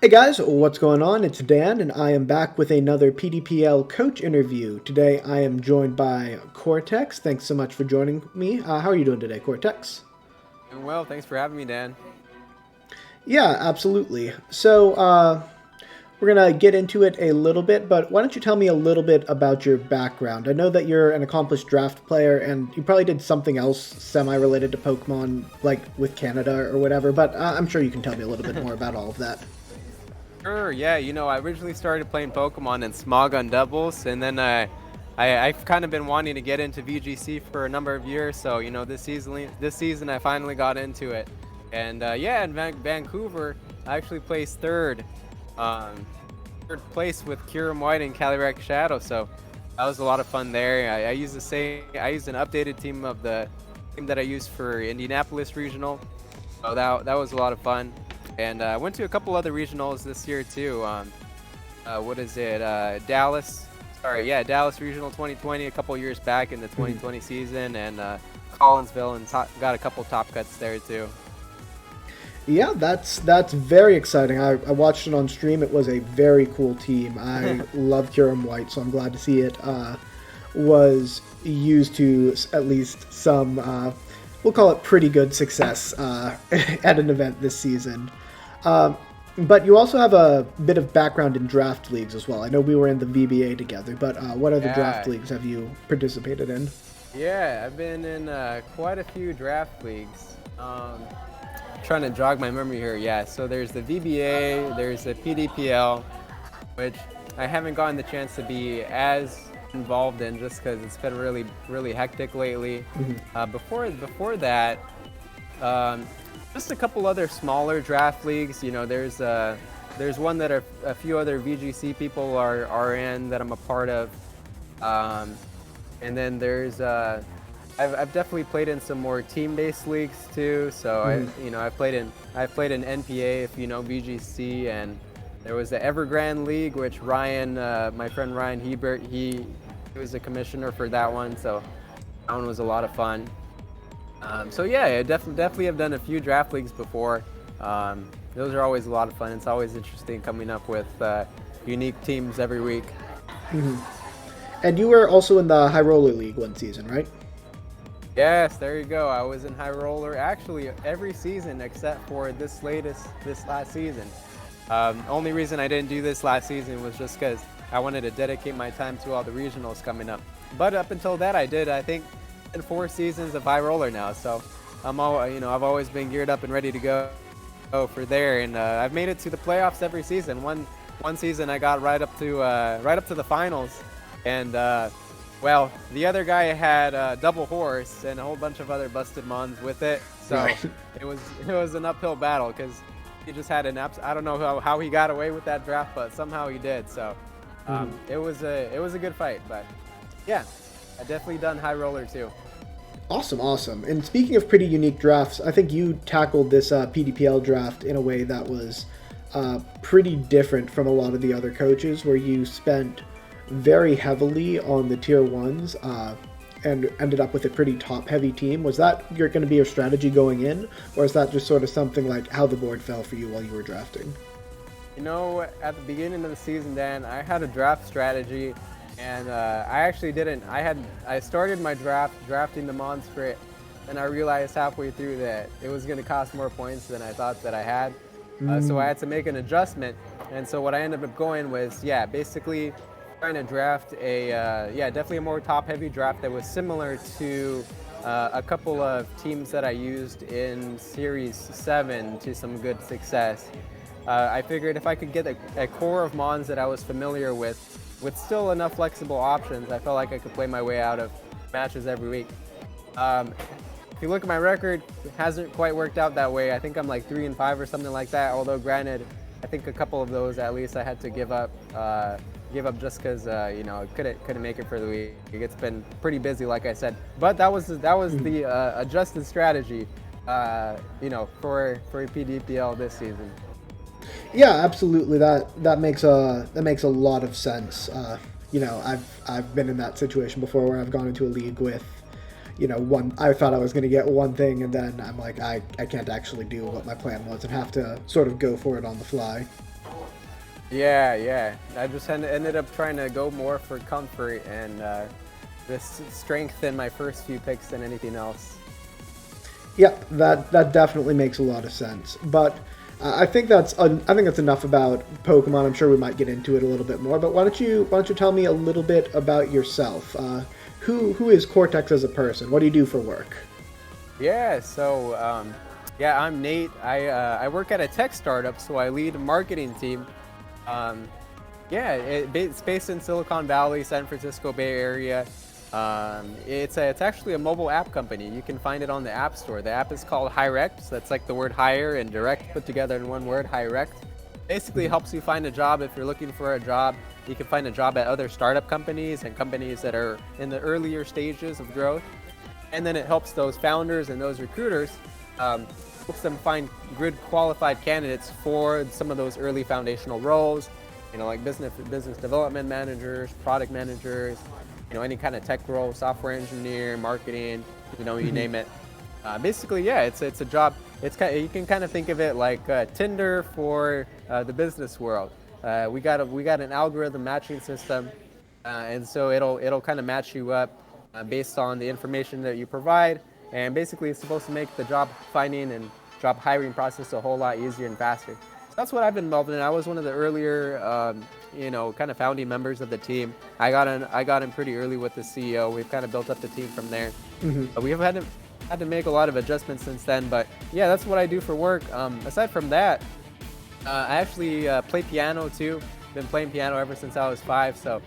Hey guys, what's going on? It's Dan, and I am back with another PDPL coach interview. Today I am joined by Kortex. Thanks so much for joining me. How are you doing today, Kortex? Doing well. Thanks for having me, Dan. Yeah, absolutely. So, we're going to get into it a little bit, but why don't you tell me a little bit about your background? I know that you're an accomplished draft player, and you probably did something else semi-related to Pokemon, like with Canada or whatever, but I'm sure you can tell me a little bit more about all of that. Sure. Yeah. I originally started playing Pokemon in Smog on doubles, and then I've kind of been wanting to get into VGC for a number of years. So this season I finally got into it, and yeah, in Vancouver I actually placed um, third place with Kyurem White and Calyrex Shadow. So that was a lot of fun there. I used I used an updated team of the team that I used for Indianapolis Regional. So that was a lot of fun. And I went to a couple other regionals this year too. What is it? Dallas. Sorry, yeah, Dallas Regional 2020 a couple years back in the 2020 season, and Collinsville, and got a couple top cuts there too. Yeah, that's very exciting. I watched it on stream. It was a very cool team. I love Kyurem White, so I'm glad to see it was used to at least some, we'll call it pretty good success at an event this season. Um, but you also have a bit of background in draft leagues as well. I know we were in the VBA together, but what other draft Yeah, leagues have you participated in? yeah, I've been in quite a few draft leagues. Trying to jog my memory here. Yeah, so there's the VBA, there's the PDPL, which I haven't gotten the chance to be as involved in just because it's been really hectic lately. Before that, um, just a couple other smaller draft leagues. There's one that a few other VGC people are in that I'm a part of, um, and then I've definitely played in some more team-based leagues too. So I've played in NPA, if you know VGC, and there was the Evergrande League, which Ryan, my friend Ryan Hebert, he was the commissioner for that one. So that one was a lot of fun. So yeah, I definitely have done a few draft leagues before. Those are always a lot of fun. It's always interesting coming up with unique teams every week. And you were also in the High Roller League one season, right? Yes, there you go. I was in high roller actually every season except for this last season. Only reason I didn't do this last season was just because I wanted to dedicate my time to all the regionals coming up. But up until that, I did. I think in 4 seasons of high roller now. So I've always been geared up and ready to go for there. And I've made it to the playoffs every season. One season I got right up to the finals, and well, the other guy had double horse and a whole bunch of other busted mons with it, so Right. it was an uphill battle because he just had I don't know how he got away with that draft, but somehow he did. So it was a good fight, but yeah, I definitely done high roller too. Awesome, awesome. And speaking of pretty unique drafts, I think you tackled this PDPL draft in a way that was pretty different from a lot of the other coaches, where you spent very heavily on the tier ones and ended up with a pretty top heavy team. Was that going to be your strategy going in, or is that just sort of something like how the board fell for you while you were drafting? At the beginning of the season, Dan, I had a draft strategy, and I actually didn't. I started my drafting the Mons for it, and I realized halfway through that it was going to cost more points than I thought that I had. So I had to make an adjustment, and so what I ended up going was, yeah, basically trying to draft definitely a more top-heavy draft that was similar to a couple of teams that I used in Series 7 to some good success. I figured if I could get a core of Mons that I was familiar with still enough flexible options, I felt like I could play my way out of matches every week. If you look at my record, it hasn't quite worked out that way. I think I'm like 3-5 or something like that. Although granted, I think a couple of those at least I had to give up just because couldn't make it for the week. It's been pretty busy, like I said. But that was the adjusted strategy, for PDPL this season. Yeah, absolutely. That makes a lot of sense. I've been in that situation before where I've gone into a league with, one. I thought I was going to get one thing, and then I'm like, I can't actually do what my plan was, and have to sort of go for it on the fly. Yeah. I just ended up trying to go more for comfort and this strength in my first few picks than anything else. Yeah, that definitely makes a lot of sense. But I think that's enough about Pokemon. I'm sure we might get into it a little bit more. But why don't you tell me a little bit about yourself? Who is Kortex as a person? What do you do for work? Yeah, so yeah, I'm Nate. I work at a tech startup, so I lead a marketing team. Um, yeah, it's based in Silicon Valley, San Francisco Bay Area. It's actually a mobile app company. You can find it on the App Store. The app is called Hirect. So that's like the word hire and direct put together in one word, Hirect. Basically helps you find a job if you're looking for a job. You can find a job at other startup companies and companies that are in the earlier stages of growth. And then it helps those founders and those recruiters, helps them find good qualified candidates for some of those early foundational roles, like business development managers, product managers, any kind of tech role, software engineer, marketing, you name it. Basically, yeah, it's a job. You can kind of think of it like Tinder for the business world. We got an algorithm matching system, and so it'll kind of match you up based on the information that you provide, and basically it's supposed to make the job finding and job hiring process a whole lot easier and faster. So that's what I've been involved in. I was one of the earlier, kind of founding members of the team. I got in pretty early with the CEO. We've kind of built up the team from there. We've had to make a lot of adjustments since then. But yeah, that's what I do for work. Aside from that, I actually play piano too. Been playing piano ever since I was 5. So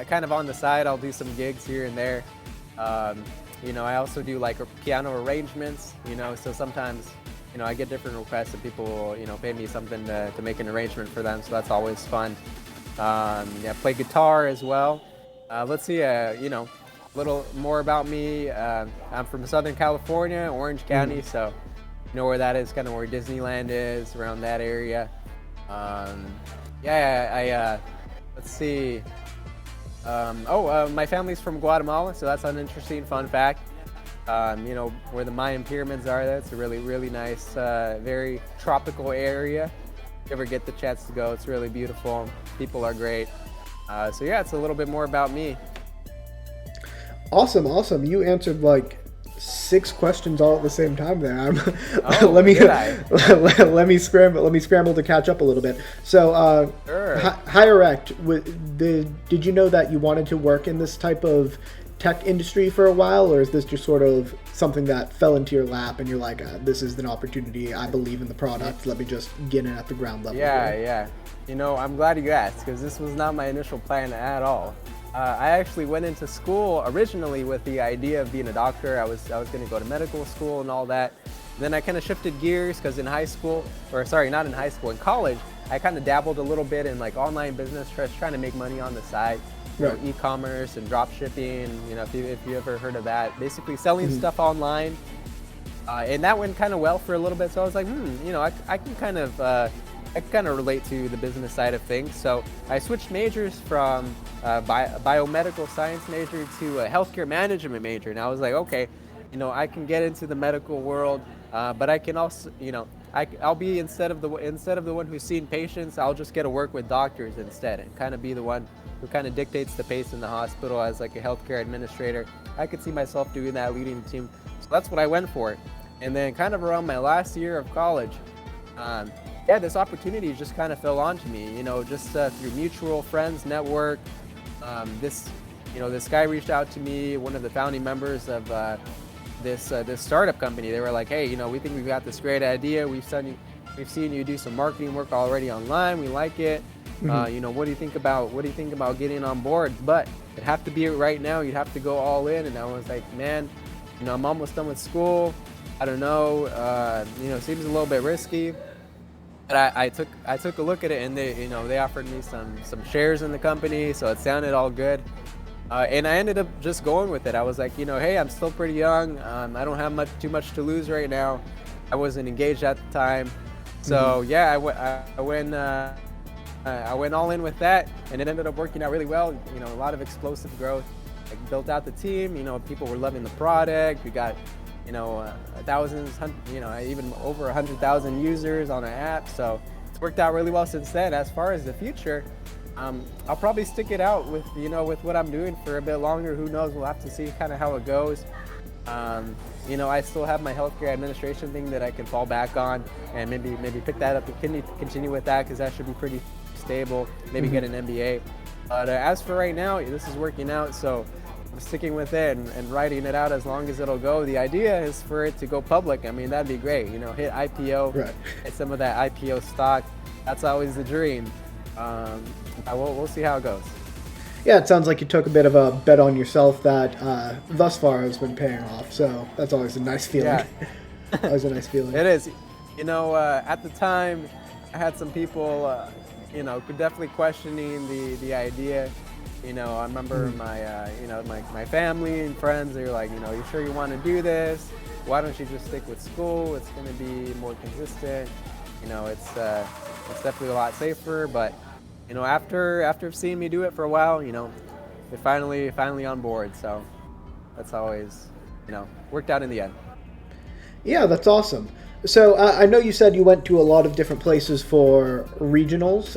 kind of on the side, I'll do some gigs here and there. I also do like piano arrangements, so sometimes, I get different requests and people will, pay me something to make an arrangement for them. So that's always fun. Yeah, play guitar as well. Let's see, a little more about me. I'm from Southern California, Orange County. So you know where that is, kind of where Disneyland is, around that area. Let's see. My family's from Guatemala, so that's an interesting fun fact. Where the Mayan pyramids are. That's a really, really nice, very tropical area. If you ever get the chance to go, it's really beautiful. People are great. So yeah, it's a little bit more about me. Awesome. You answered like 6 questions all at the same time there. Let me scramble to catch up a little bit. So, Sure. Hirect, did you know that you wanted to work in this type of tech industry for a while, or is this just sort of something that fell into your lap and you're like, this is an opportunity, I believe in the product, let me just get in at the ground level? Yeah. I'm glad you asked, because this was not my initial plan at all. I actually went into school originally with the idea of being a doctor. I was going to go to medical school and all that. Then I kind of shifted gears because in college, I kind of dabbled a little bit in like online business, trying to make money on the side. E-commerce and drop shipping, if you ever heard of that, basically selling stuff online. And that went kind of well for a little bit. So I was like, I can kind of relate to the business side of things. So I switched majors from biomedical science major to a healthcare management major. And I was like, okay, I can get into the medical world, but I can also, I'll be instead of the one who's seeing patients, I'll just get to work with doctors instead and kind of be the one who kind of dictates the pace in the hospital as like a healthcare administrator. I could see myself doing that, leading the team. So that's what I went for. And then kind of around my last year of college, this opportunity just kind of fell onto me, just through mutual friends, network. This guy reached out to me, one of the founding members of this startup company. They were like, hey, we think we've got this great idea. We've seen you do some marketing work already online. We like it. What do you think about getting on board? But it'd have to be right now. You'd have to go all in. And I was like, man, I'm almost done with school. I don't know. Seems a little bit risky. But I took a look at it, and they offered me some shares in the company, so it sounded all good. And I ended up just going with it. I was like, hey, I'm still pretty young. I don't have too much to lose right now. I wasn't engaged at the time, so yeah, I went all in with that, and it ended up working out really well. A lot of explosive growth. I built out the team. People were loving the product. We got thousands, even over 100,000 users on our app. So worked out really well since then. As far as the future, I'll probably stick it out with with what I'm doing for a bit longer. Who knows? We'll have to see kind of how it goes. I still have my healthcare administration thing that I can fall back on, and maybe pick that up and continue with that, because that should be pretty stable. Maybe get an MBA. But as for right now, this is working out, so I'm sticking with it and writing it out as long as it'll go. The idea is for it to go public. I mean, that'd be great. Hit IPO, right. Hit some of that IPO stock. That's always the dream. We'll see how it goes. Yeah, it sounds like you took a bit of a bet on yourself that thus far has been paying off. So that's always a nice feeling. Yeah. Always a nice feeling. It is. At the time, I had some people, definitely questioning the idea. I remember my family and friends. They were like, you sure you want to do this? Why don't you just stick with school? It's going to be more consistent. It's definitely a lot safer. But after seeing me do it for a while, they're finally on board. So that's always, worked out in the end. Yeah, that's awesome. So I know you said you went to a lot of different places for regionals.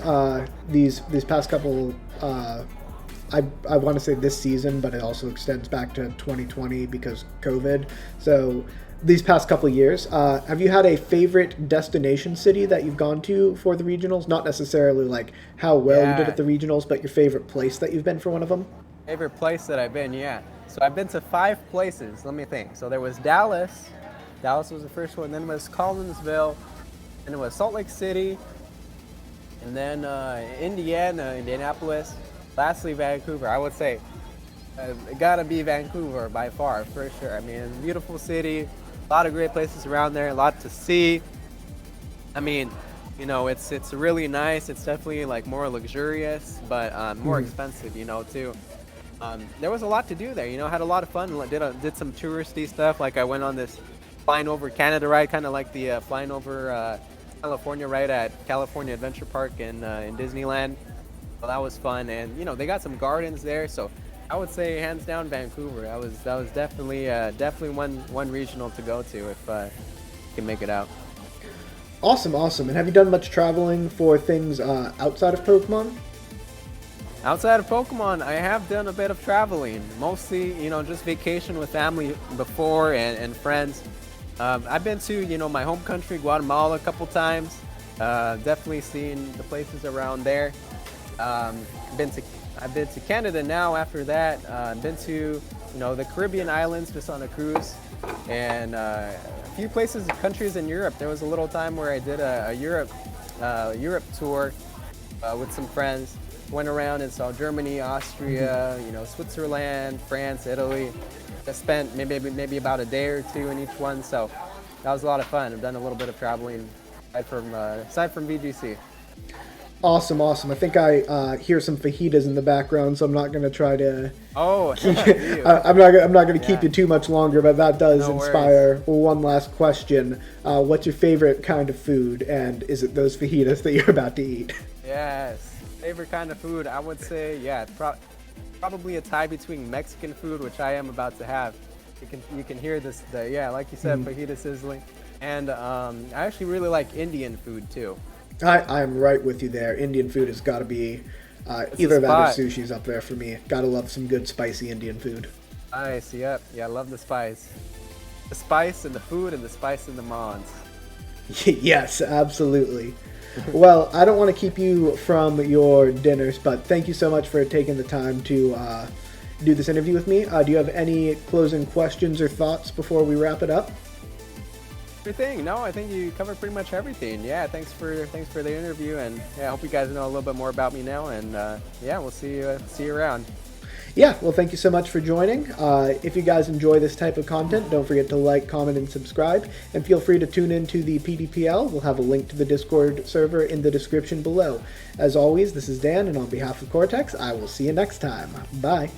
These past couple, I want to say this season, but it also extends back to 2020 because COVID. So these past couple of years, have you had a favorite destination city that you've gone to for the regionals? Not necessarily like how well you did at the regionals, but your favorite place that you've been for one of them? Favorite place that I've been, yeah. So I've been to 5 places. Let me think. So there was Dallas. Dallas was the first one. Then it was Collinsville. And it was Salt Lake City. And then Indianapolis. Lastly, Vancouver. I would say it gotta be Vancouver by far, for sure. I mean, beautiful city. A lot of great places around there. A lot to see. I mean, it's really nice. It's definitely like more luxurious, but more expensive, too. There was a lot to do there. Had a lot of fun. Did some touristy stuff. Like I went on this flying over Canada ride, kind of like the flying over California ride at California Adventure Park in Disneyland. Well, that was fun, and they got some gardens there. So I would say hands down Vancouver. That was definitely one regional to go to if you can make it out. Awesome. And have you done much traveling for things outside of Pokemon? Outside of Pokemon, I have done a bit of traveling. Mostly, just vacation with family before and friends. I've been to, my home country, Guatemala, a couple times. Definitely seen the places around there. I've been to Canada now after that. I've been to, the Caribbean islands just on a cruise. And a few places, countries in Europe. There was a little time where I did a Europe tour with some friends. Went around and saw Germany, Austria, Switzerland, France, Italy. I spent maybe about a day or two in each one, so that was a lot of fun. I've done a little bit of traveling aside from VGC. Awesome. I think I hear some fajitas in the background, so I'm not going to try to. Oh, I'm not going to keep you too much longer, but that does inspire one last question. What's your favorite kind of food, and is it those fajitas that you're about to eat? Yes. Favorite kind of food, I would say, probably a tie between Mexican food, which I am about to have. You can hear this, like you said, fajita sizzling, and I actually really like Indian food too. I'm right with you there. Indian food has got to be either that or sushi's up there for me. Gotta love some good spicy Indian food. Nice, yep, I love the spice and the food and the spice and the mons. Yes, absolutely. Well, I don't want to keep you from your dinners, but thank you so much for taking the time to do this interview with me. Do you have any closing questions or thoughts before we wrap it up? Everything. No, I think you covered pretty much everything. Yeah, thanks for the interview, and I hope you guys know a little bit more about me now. And we'll see you around. Yeah, well, thank you so much for joining. If you guys enjoy this type of content, don't forget to like, comment, and subscribe. And feel free to tune in to the PDPL. We'll have a link to the Discord server in the description below. As always, this is Dan, and on behalf of Kortex, I will see you next time. Bye.